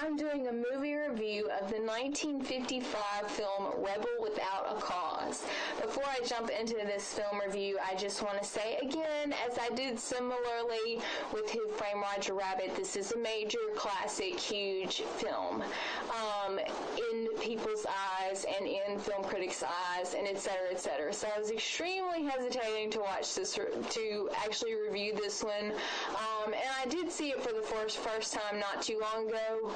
I'm doing a movie review of the 1955 film Rebel Without a Cause. Before I jump into this film review, I just want to say again, as I did similarly with Who Framed Roger Rabbit, this is a major, classic, huge film in people's eyes and in film critics' eyes, and etc., etc. So I was extremely hesitating to watch this, to actually review this one, and I did see it for the first time not too long ago.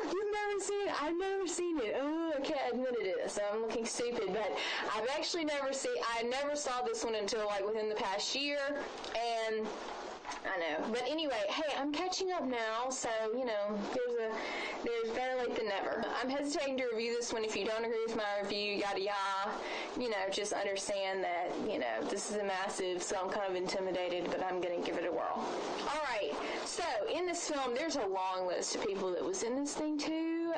You've never seen it? I've never seen it. Oh, I can't admit it, so I'm looking stupid, but I've actually I never saw this one until like within the past year, and I know. But anyway, hey, I'm catching up now, so, you know, there's better late than never. I'm hesitating to review this one. If you don't agree with my review, yada yada, you know, just understand that, you know, this is a massive, so I'm kind of intimidated, but I'm going to give it a whirl. Alright, so in this film, there's a long list of people that was in this thing too,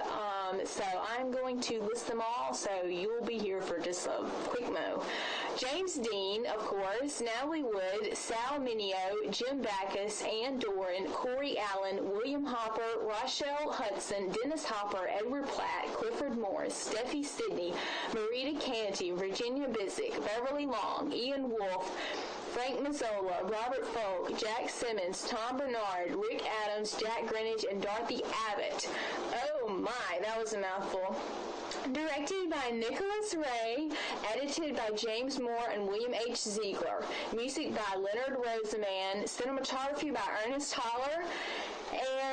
so I'm going to list them all, so you'll be here for just a quick mo. James Dean, of course, Natalie Wood, Sal Mineo, Jim Backus, Ann Doran, Corey Allen, William Hopper, Rochelle Hudson, Dennis Hopper, Edward Platt, Clifford Morris, Steffi Sidney, Marita Canty, Virginia Bissick, Beverly Long, Ian Wolfe, Frank Mazzola, Robert Folk, Jack Simmons, Tom Bernard, Rick Adams, Jack Greenwich, and Dorothy Abbott. Oh my, that was a mouthful. Directed by Nicholas Ray, edited by James Moore and William H. Ziegler. Music by Leonard Roseman, cinematography by Ernest Haller,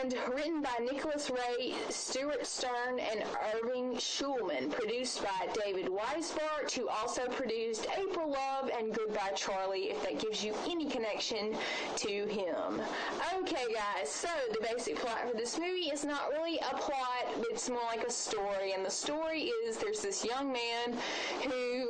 and written by Nicholas Ray, Stuart Stern, and Irving Schulman. Produced by David Weisbart, who also produced April Love and Goodbye Charlie, if that gives you any connection to him. Okay, guys, so the basic plot for this movie is not really a plot, it's more like a story, and the story is there's this young man who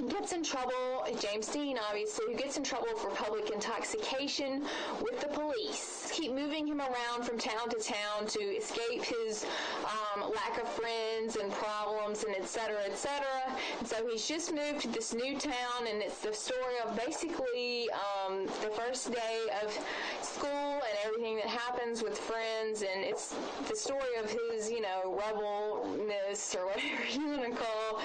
gets in trouble, James Dean obviously, who gets in trouble for public intoxication with the police. Keep moving him around from town to town to escape his lack of friends and problems and etc., etc. And so he's just moved to this new town, and it's the story of basically the first day of school and everything that happens with friends, and it's the story of his, you know, rebelness or whatever you want to call,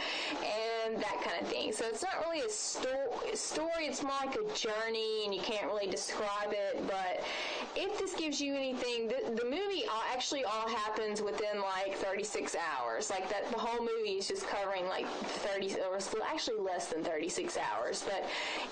and that kind of thing. So it's not really a story, it's more like a journey, and you can't really describe it, but if this gives you anything, the movie actually all happens within like 36 hours. Like that, the whole movie is just covering like 30, or actually less than 36 hours. But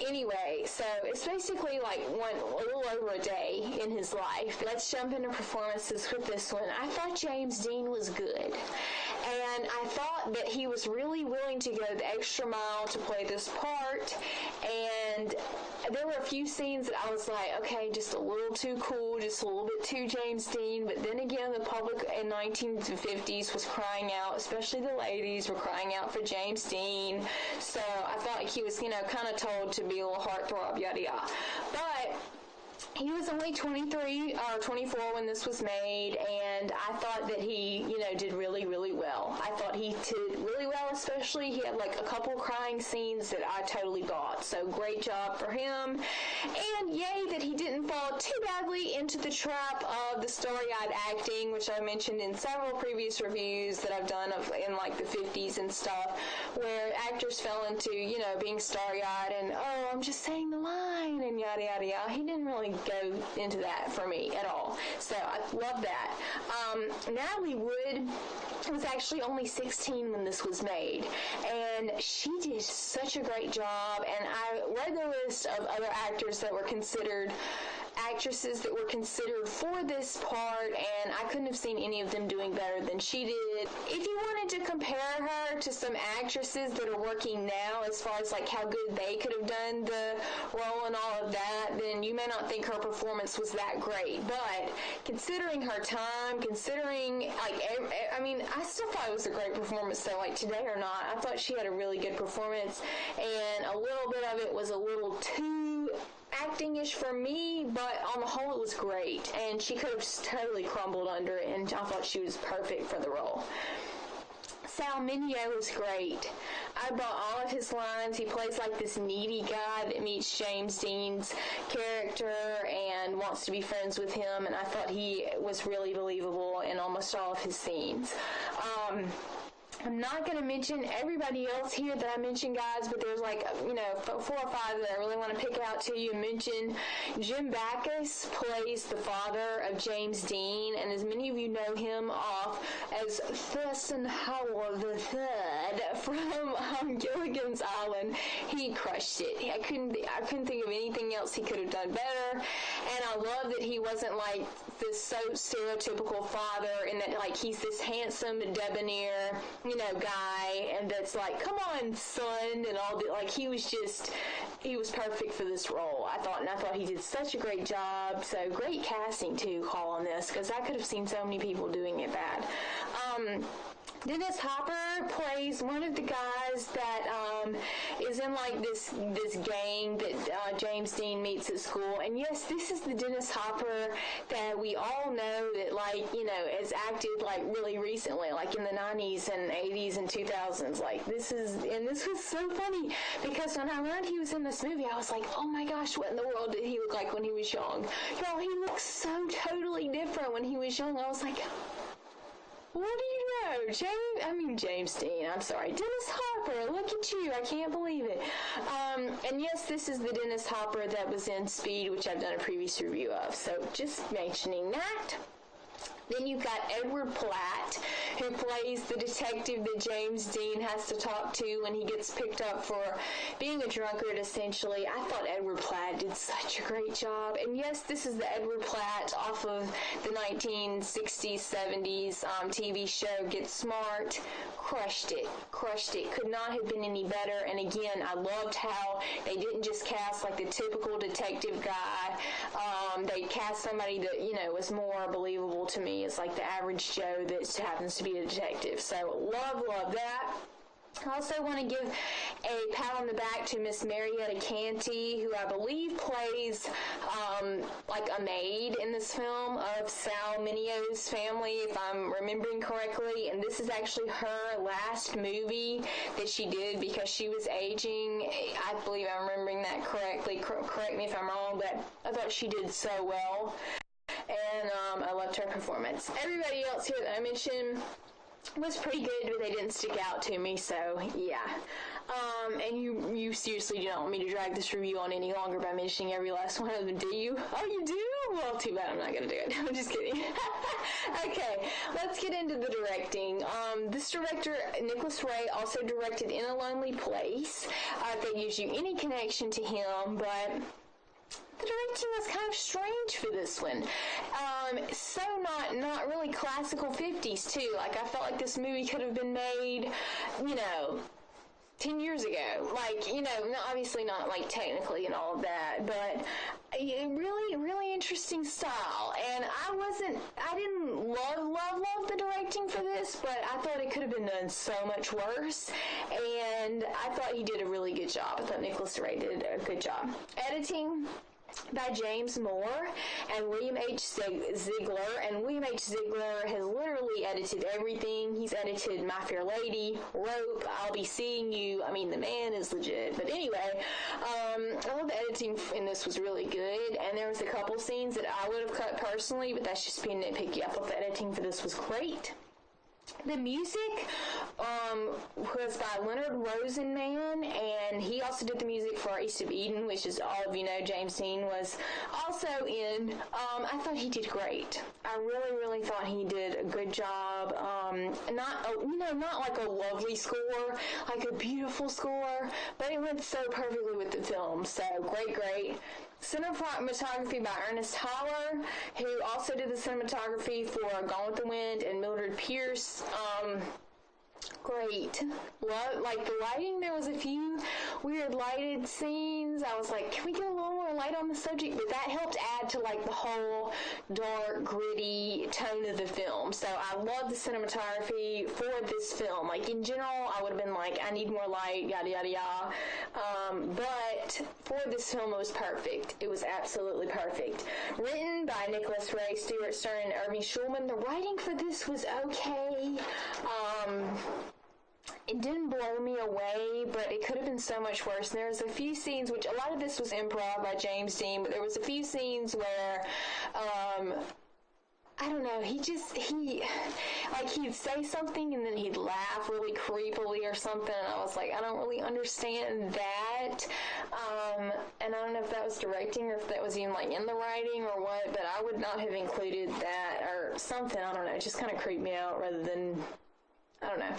anyway, so it's basically like a little over a day in his life. Let's jump into performances with this one. I thought James Dean was good, and I thought that he was really willing to go the extra mile to play this part, and there were a few scenes that I was like, okay, just a little too cool, just a little bit too James Dean, but then again, the public in 1950s was crying out, especially the ladies were crying out for James Dean, so I felt like he was, you know, kind of told to be a little heartthrob, yada yada, but he was only 23 or 24 when this was made, and I thought that he, you know, did really, really well. I thought he did really well, especially he had like a couple crying scenes that I totally bought, so great job for him. And yay that he didn't fall too badly into the trap of the starry-eyed acting, which I mentioned in several previous reviews that I've done of in like the 50s and stuff, where actors fell into, you know, being starry-eyed and, oh, I'm just saying the line and yada yada yada. He didn't really go into that for me at all, so I love that. Natalie Wood was actually only 16 when this was made, and she did such a great job, and I read the list of other actors that were considered actresses that were considered for this part, and I couldn't have seen any of them doing better than she did. If you wanted to compare her to some actresses that are working now as far as like how good they could have done the role and all of that, then you may not think her performance was that great, but considering her time, considering like, I mean, I still thought it was a great performance, so like today or not, I thought she had a really good performance, and a little bit of it was a little too acting-ish for me, but on the whole it was great, and she could have just totally crumbled under it, and I thought she was perfect for the role. Sal Mineo was great. I bought all of his lines. He plays like this needy guy that meets James Dean's character, and wants to be friends with him, and I thought he was really believable in almost all of his scenes. I'm not going to mention everybody else here that I mentioned, guys, but there's 4 or 5 that I really want to pick out to you and mention. Jim Backus plays the father of James Dean, and as many of you know him off as Thurston Howell III from Gilligan's Island, he crushed it. I couldn't think of anything else he could have done better, and I love that he wasn't like this so stereotypical father, and that he's this handsome, debonair, guy, and that's like, come on, son, and all that. He was perfect for this role, I thought he did such a great job. So great casting too, call on this, because I could have seen so many people doing it bad. Dennis Hopper plays one of the guys that is in this gang that James Dean meets at school. And yes, this is the Dennis Hopper that we all know that has acted really recently, in the 90s and 80s and 2000s. This was so funny, because when I learned he was in this movie, I was like, oh my gosh, what in the world did he look like when he was young? Y'all, he looks so totally different when he was young. I was like, what do you know? James Dean, I'm sorry. Dennis Hopper, look at you. I can't believe it. And yes, this is the Dennis Hopper that was in Speed, which I've done a previous review of. So just mentioning that. Then you've got Edward Platt, who plays the detective that James Dean has to talk to when he gets picked up for being a drunkard, essentially. I thought Edward Platt did such a great job. And yes, this is the Edward Platt off of the 1960s, 70s TV show Get Smart. Crushed it. Could not have been any better. And again, I loved how they didn't just cast the typical detective guy. They cast somebody that, was more believable to me. It's the average Joe that happens to be a detective. So love that. I also want to give a pat on the back to Miss Marietta Canty, who I believe plays a maid in this film of Sal Mineo's family, if I'm remembering correctly. And this is actually her last movie that she did because she was aging. I believe I'm remembering that correctly. Correct me if I'm wrong, but I thought she did so well. And I loved her performance. Everybody else here that I mentioned was pretty good, but they didn't stick out to me, so yeah. And you seriously do not want me to drag this review on any longer by mentioning every last one of them, do you? Oh, you do? Well, too bad, I'm not going to do it. I'm just kidding. Okay, let's get into the directing. This director, Nicholas Ray, also directed In a Lonely Place. That gives you any connection to him, but the directing was kind of strange for this one. So not really classical 50s too. I felt like this movie could have been made, 10 years ago. Obviously not technically and all of that, but really interesting style. And I didn't love the directing for this, but I thought it could have been done so much worse. And I thought he did a really good job. I thought Nicholas Ray did a good job. Editing by James Moore and William H. Ziegler. And William H. Ziegler has literally edited everything. He's edited My Fair Lady, Rope, I'll Be Seeing You. The man is legit. But anyway, I thought the editing in this was really good. And there was a couple scenes that I would have cut personally, but that's just being nitpicky. I thought the editing for this was great. The music was by Leonard Rosenman, and he also did the music for East of Eden, which, as all of you know, James Dean was also in. I thought he did great. I really thought he did a good job. Not like a lovely score, like a beautiful score, but it went so perfectly with the film. So great. Cinematography by Ernest Haller, who also did the cinematography for Gone with the Wind and Mildred Pierce. Great. The lighting, there was a few weird lighted scenes. I was like, can we get a little more light on the subject? But that helped add to the whole dark, gritty tone of the film. So I love the cinematography for this film. In general, I would have been I need more light, yada yada yada. But for this film, it was perfect. It was absolutely perfect. Written by Nicholas Ray, Stuart Stern, and Irving Schulman. The writing for this was okay. it didn't blow me away, but it could have been so much worse. And there was a few scenes, which a lot of this was improv by James Dean, but there was a few scenes where, I don't know, he'd say something and then he'd laugh really creepily or something, and I was like, I don't really understand that, and I don't know if that was directing or if that was even, like, in the writing or what, but I would not have included that or something, I don't know, it just kind of creeped me out rather than, I don't know.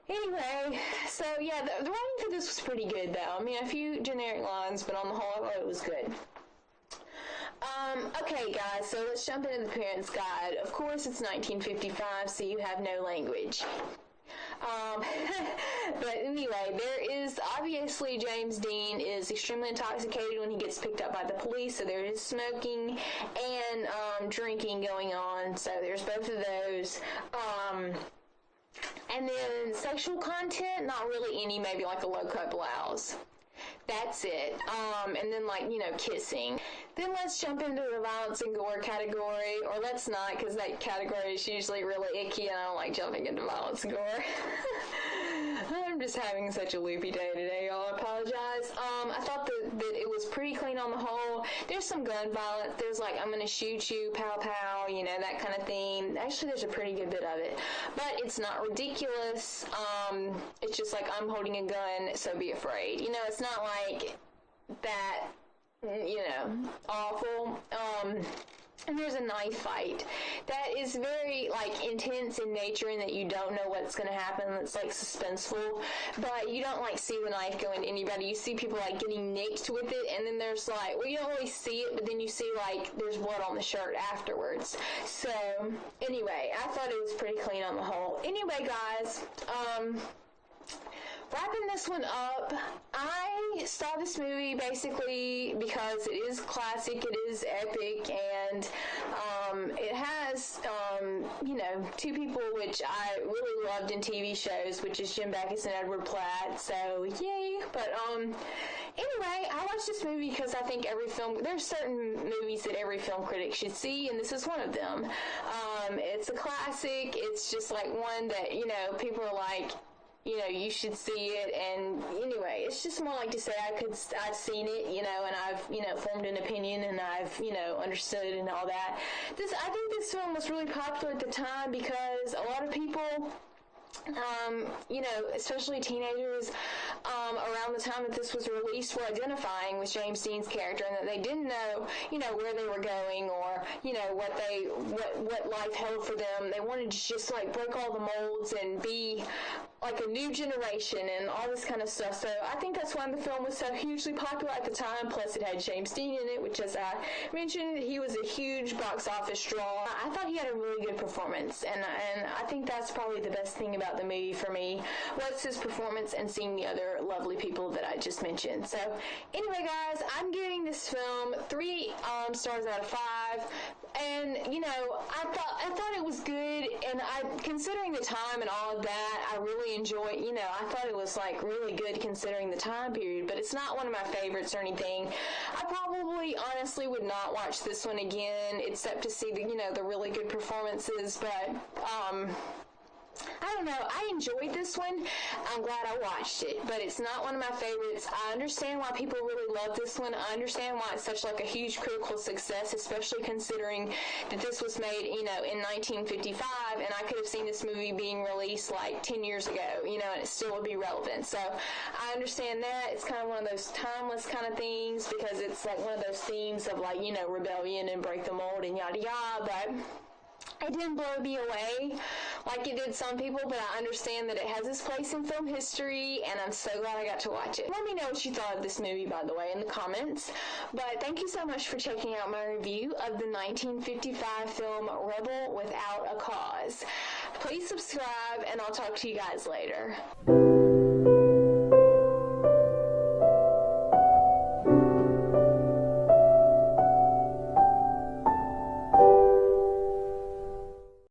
Anyway, so yeah, the writing for this was pretty good, though. I mean, a few generic lines, but on the whole, I thought it was good. Okay, guys, so let's jump into the Parents' Guide. Of course, it's 1955, so you have no language. But anyway, there is, obviously, James Dean is extremely intoxicated when he gets picked up by the police, so there is smoking and drinking going on, so there's both of those. And then sexual content, not really any, maybe like a low-cut blouse. That's it. And then, like, you know, kissing. Then let's jump into the violence and gore category, or let's not, because that category is usually really icky, and I don't like jumping into violence and gore. I'm just having such a loopy day today, y'all. I apologize. I thought that it was pretty clean on the whole. There's some gun violence. There's like, I'm gonna shoot you, pow pow, you know, that kind of thing. Actually, there's a pretty good bit of it. But it's not ridiculous. It's just like, I'm holding a gun, so be afraid. You know, it's not like that, you know, awful. And there's a knife fight that is very, like, intense in nature in that you don't know what's going to happen. It's, like, suspenseful. But you don't, like, see the knife go into anybody. You see people, like, getting nicked with it. And then there's, like, well, you don't really see it, but then you see, like, there's blood on the shirt afterwards. So, anyway, I thought it was pretty clean on the whole. Anyway, guys, wrapping this one up, I saw this movie basically because it is classic, it is epic, and it has, you know, two people which I really loved in TV shows, which is Jim Backus and Edward Platt, so yay. But anyway, I watched this movie because I think there's certain movies that every film critic should see, and this is one of them. It's a classic, it's just like one that, you know, people are like, you know, you should see it, and anyway, it's just more like to say I've seen it, you know, and I've, you know, formed an opinion, and I've, you know, understood and all that. I think this film was really popular at the time because a lot of people, you know, especially teenagers, around the time that this was released, were identifying with James Dean's character, and that they didn't know, you know, where they were going, or, you know, what life held for them. They wanted to just, like, break all the molds and be like a new generation and all this kind of stuff. So I think that's why the film was so hugely popular at the time. Plus, it had James Dean in it, which, as I mentioned, he was a huge box office draw. I thought he had a really good performance, and I think that's probably the best thing about the movie for me, was his performance and seeing the other lovely people that I just mentioned. So anyway, guys, I'm giving this film 3 stars out of 5, and, you know, I thought it was good, and considering the time and all of that, I really enjoyed, you know, I thought it was, like, really good considering the time period, but it's not one of my favorites or anything. I probably, honestly, would not watch this one again, except to see the, you know, the really good performances, but, I don't know, I enjoyed this one. I'm glad I watched it, but it's not one of my favorites. I understand why people really love this one. I understand why it's such, like, a huge critical success, especially considering that this was made, you know, in 1955, and I could have seen this movie being released, like, 10 years ago, you know, and it still would be relevant. So I understand that. It's kind of one of those timeless kind of things, because it's, like, one of those themes of, like, you know, rebellion and break the mold and yada yada, but it didn't blow me away like it did some people, but I understand that it has its place in film history, and I'm so glad I got to watch it. Let me know what you thought of this movie, by the way, in the comments. But thank you so much for checking out my review of the 1955 film Rebel Without a Cause. Please subscribe, and I'll talk to you guys later.